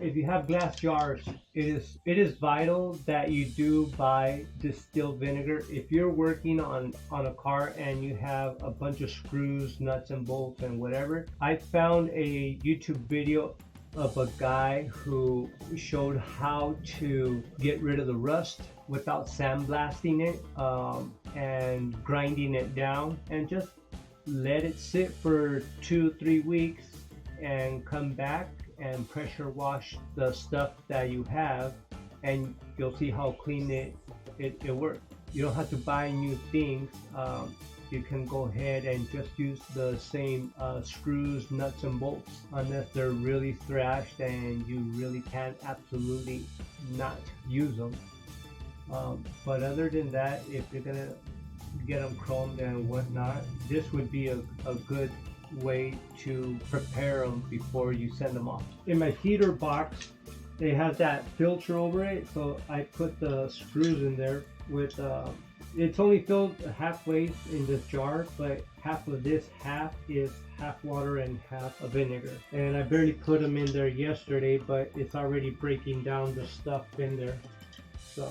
if you have glass jars, it is vital that you do buy distilled vinegar. If you're working on a car and you have a bunch of screws, nuts and bolts and whatever, I found a YouTube video of a guy who showed how to get rid of the rust without sandblasting it, and grinding it down, and just let it sit for 2-3 weeks and come back and pressure wash the stuff that you have, and you'll see how clean it works. You don't have to buy new things. You can go ahead and just use the same screws, nuts and bolts, unless they're really thrashed and you really can't absolutely not use them. But other than that, if you're gonna get them chromed and whatnot, this would be a good way to prepare them before you send them off. In my heater box, they have that filter over it, so I put the screws in there with it's only filled halfway in this jar, but half of this half is half water and half vinegar. And I barely put them in there yesterday, but it's already breaking down the stuff in there. So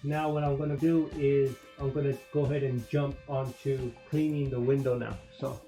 now what I'm going to do is I'm going to go ahead and jump onto cleaning the window now. So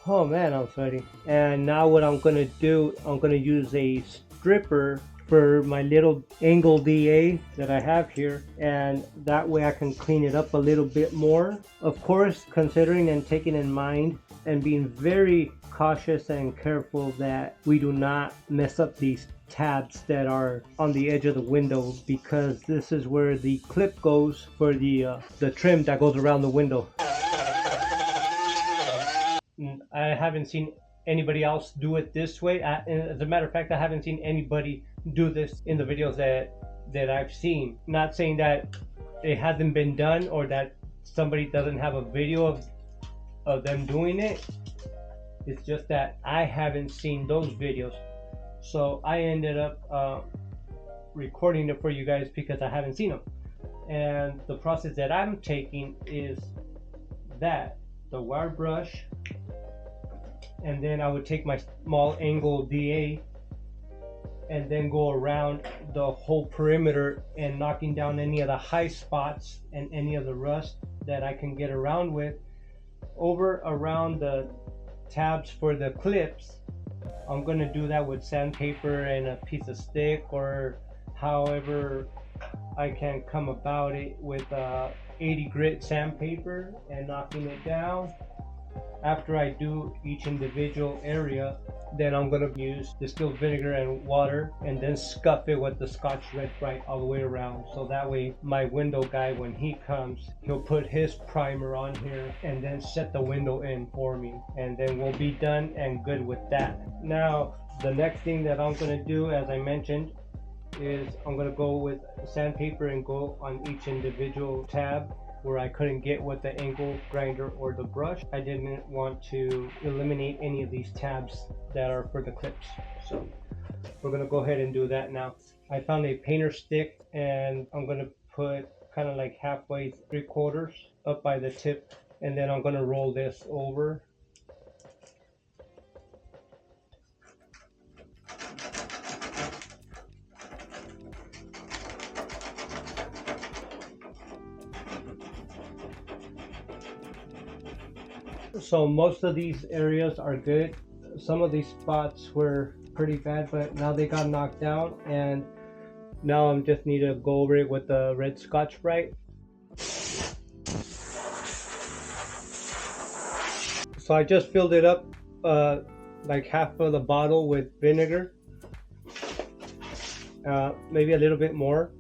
oh man, I'm sweating. And now what I'm going to do, I'm going to use a stripper for my little angle DA that I have here, and that way I can clean it up a little bit more. Of course, considering and taking in mind and being very cautious and careful that we do not mess up these tabs that are on the edge of the window, because this is where the clip goes for the trim that goes around the window. I haven't seen anybody else do it this way. As a matter of fact, I haven't seen anybody do this in the videos that I've seen. Not saying that it hasn't been done or that somebody doesn't have a video of them doing it. It's just that I haven't seen those videos. So I ended up recording it for you guys because I haven't seen them. And the process that I'm taking is that the wire brush, and then I would take my small angle DA and then go around the whole perimeter and knocking down any of the high spots and any of the rust that I can get around with. Over around the tabs for the clips, I'm gonna do that with sandpaper and a piece of stick, or however I can come about it, with 80 grit sandpaper and knocking it down. After I do each individual area, then I'm going to use distilled vinegar and water and then scuff it with the Scotch Red Bright all the way around. So that way my window guy, when he comes, he'll put his primer on here and then set the window in for me. And then we'll be done and good with that. Now, the next thing that I'm going to do, as I mentioned, is I'm going to go with sandpaper and go on each individual tab where I couldn't get with the angle grinder or the brush. I didn't want to eliminate any of these tabs that are for the clips. So we're gonna go ahead and do that now. I found a painter stick and I'm gonna put kind of like halfway, 3/4 up by the tip, and then I'm gonna roll this over. So most of these areas are good. Some of these spots were pretty bad, but now they got knocked out, and now I just need to go over it with the red Scotch Brite. So I just filled it up like half of the bottle with vinegar, maybe a little bit more,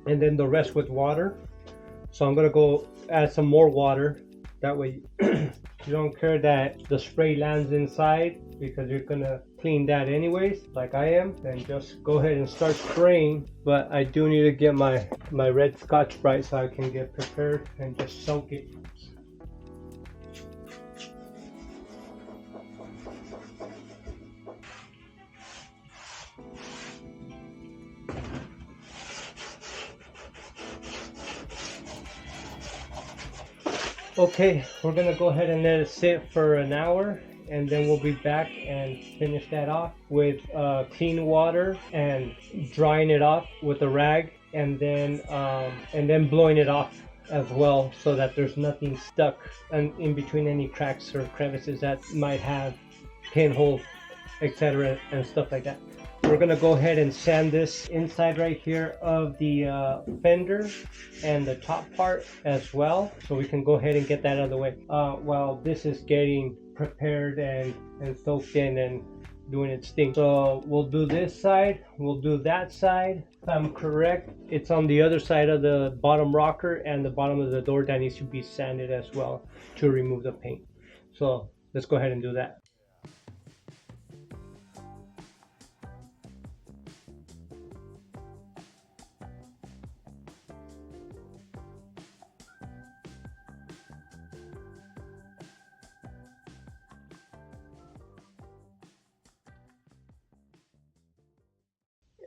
and then the rest with water. So I'm gonna go add some more water. That way you don't care that the spray lands inside, because you're gonna clean that anyways, like I am. Then just go ahead and start spraying. But I do need to get my red Scotch Brite so I can get prepared and just soak it. Okay, we're gonna go ahead and let it sit for an hour, and then we'll be back and finish that off with clean water and drying it off with a rag, and then blowing it off as well, so that there's nothing stuck in between any cracks or crevices that might have pinholes, etc., and stuff like that. We're gonna go ahead and sand this inside right here of the fender and the top part as well, so we can go ahead and get that out of the way while this is getting prepared and soaked in and doing its thing. So we'll do this side, we'll do that side. If I'm correct, it's on the other side of the bottom rocker and the bottom of the door that needs to be sanded as well to remove the paint. So let's go ahead and do that.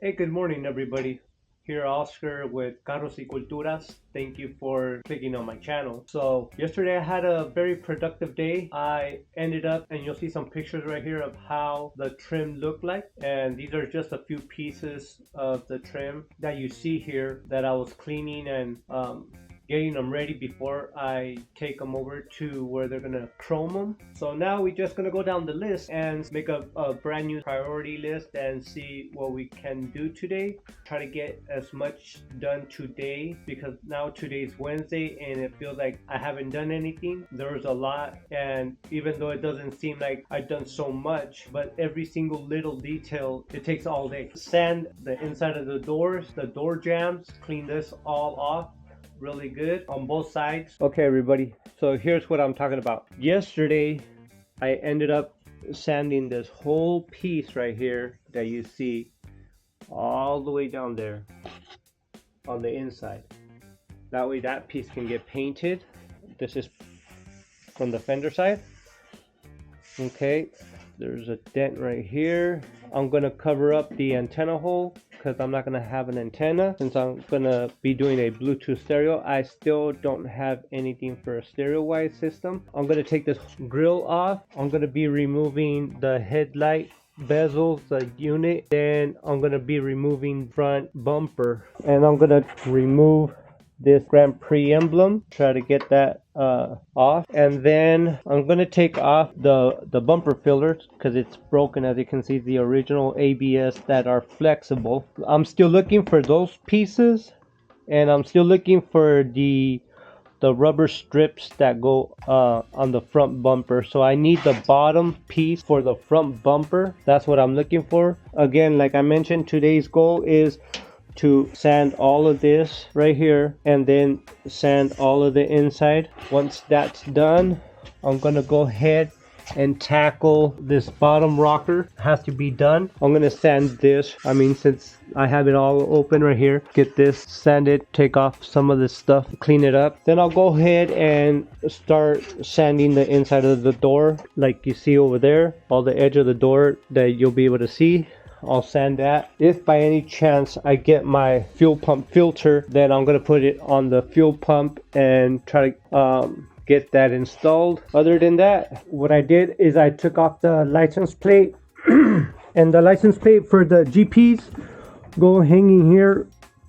Hey, good morning, everybody. Here, Oscar with Carros y Culturas. Thank you for clicking on my channel. So, yesterday I had a very productive day. I ended up, and you'll see some pictures right here of how the trim looked like. And these are just a few pieces of the trim that you see here that I was cleaning and getting them ready before I take them over to where they're gonna chrome them. So now we're just gonna go down the list and make a brand new priority list and see what we can do today. Try to get as much done today, because now today's Wednesday and it feels like I haven't done anything. There's a lot, and even though it doesn't seem like I've done so much, but every single little detail, it takes all day. Sand the inside of the doors, the door jambs, clean this all off really good on both sides. Okay, everybody, so here's what I'm talking about. Yesterday I ended up sanding this whole piece right here that you see all the way down there on the inside. That way that piece can get painted. This is from the fender side. Okay, there's a dent right here. I'm gonna cover up the antenna hole because I'm not gonna have an antenna, since I'm gonna be doing a Bluetooth stereo. I still don't have anything for a stereo wide system. I'm gonna take this grill off. I'm gonna be removing the headlight bezels, the unit. Then I'm gonna be removing front bumper, and I'm gonna remove this Grand Prix emblem, try to get that off, and then I'm gonna take off the bumper fillers because it's broken. As you can see, the original ABS that are flexible. I'm still looking for those pieces, and I'm still looking for the rubber strips that go on the front bumper. So I need the bottom piece for the front bumper. That's what I'm looking for. Again, like I mentioned, today's goal is to sand all of this right here and then sand all of the inside. Once that's done, I'm gonna go ahead and tackle this bottom rocker. Has to be done. I'm gonna sand this. I mean, since I have it all open right here, get this sanded, take off some of this stuff, clean it up. Then I'll go ahead and start sanding the inside of the door, like you see over there, all the edge of the door that you'll be able to see. I'll sand that. If by any chance I get my fuel pump filter, then I'm gonna put it on the fuel pump and try to get that installed. Other than that, what I did is I took off the license plate and the license plate for the GPs go hanging here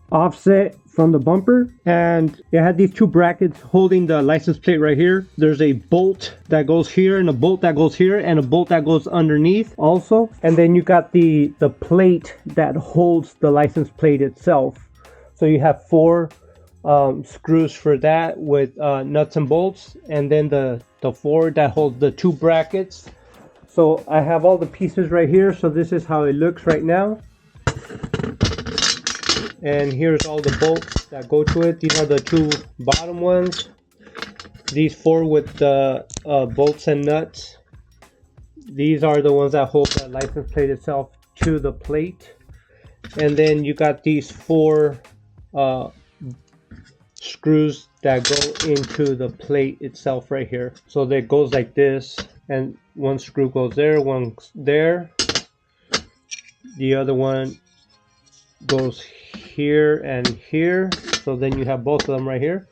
offset from the bumper, and it had these two brackets holding the license plate right here. There's a bolt that goes here and a bolt that goes here and a bolt that goes underneath also, and then you got the plate that holds the license plate itself. So you have four screws for that with nuts and bolts, and then the four that hold the two brackets. So I have all the pieces right here. So this is how it looks right now. And here's all the bolts that go to it. These are the two bottom ones. These four with the bolts and nuts. These are the ones that hold the license plate itself to the plate. And then you got these four screws that go into the plate itself right here. So that goes like this, and one screw goes there, one there. The other one goes here and here. So then you have both of them right here.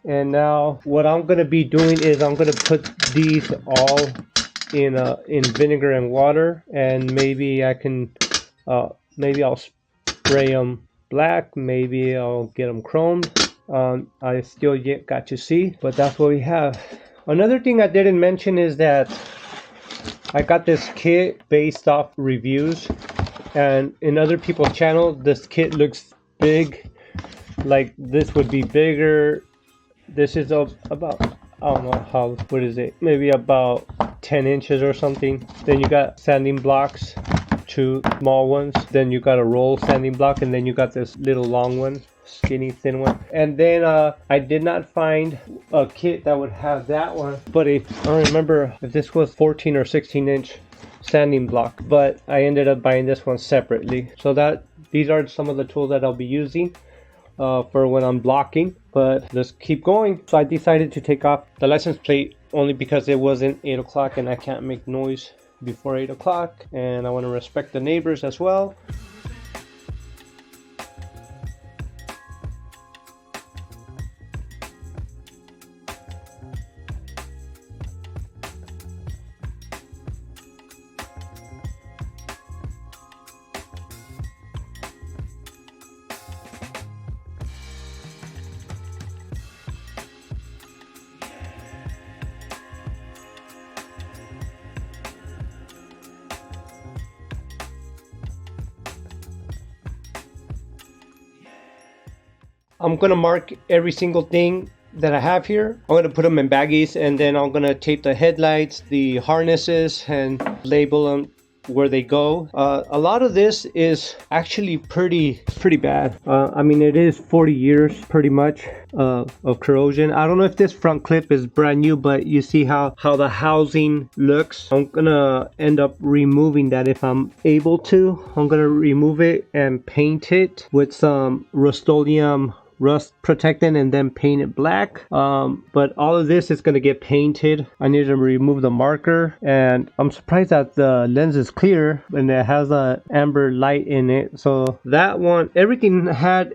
And now what I'm gonna be doing is I'm gonna put these all in vinegar and water, and maybe I can maybe I'll spray them black, maybe I'll get them chromed. I still yet got to see, but that's what we have. Another thing I didn't mention is that I got this kit based off reviews, and in other people's channel this kit looks big, like this would be bigger. This is about, I don't know how, what is it, maybe about 10 inches or something. Then you got sanding blocks, 2 small ones, then you got a roll sanding block, and then you got this little long one, skinny thin one. And then I did not find a kit that would have that one, but I don't remember if this was 14 or 16 inch sanding block, but I ended up buying this one separately. So that these are some of the tools that I'll be using for when I'm blocking. But let's keep going. So I decided to take off the license plate only because it wasn't 8 o'clock and I can't make noise before 8 o'clock, and I want to respect the neighbors as well. I'm gonna mark every single thing that I have here. I'm gonna put them in baggies, and then I'm gonna tape the headlights, the harnesses, and label them where they go. A lot of this is actually pretty bad. I mean, it is 40 years pretty much of corrosion. I don't know if this front clip is brand new, but you see how the housing looks. I'm gonna end up removing that if I'm able to. I'm gonna remove it and paint it with some Rust-Oleum rust protectant and then paint it black. But all of this is going to get painted. I need to remove the marker, and I'm surprised that the lens is clear and it has a amber light in it. So that one, everything had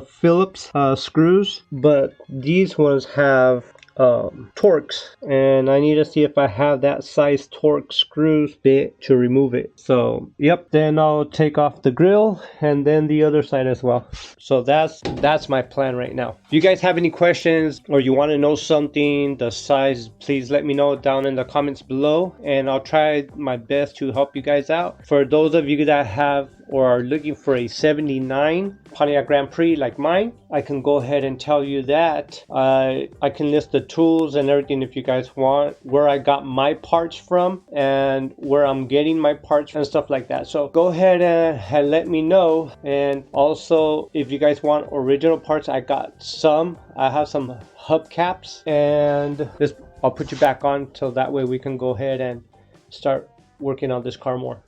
Phillips screws, but these ones have Torx, and I need to see if I have that size Torx screws bit to remove it. So yep, then I'll take off the grill and then the other side as well. So that's my plan right now. If you guys have any questions or you want to know something, the size, please let me know down in the comments below, and I'll try my best to help you guys out. For those of you that have or are looking for a 79 Pontiac Grand Prix like mine, I can go ahead and tell you that I can list the tools and everything if you guys want, where I got my parts from and where I'm getting my parts and stuff like that. So go ahead and let me know. And also, if you guys want original parts, I got some. I have some hubcaps, and this I'll put you back on so that way we can go ahead and start working on this car more.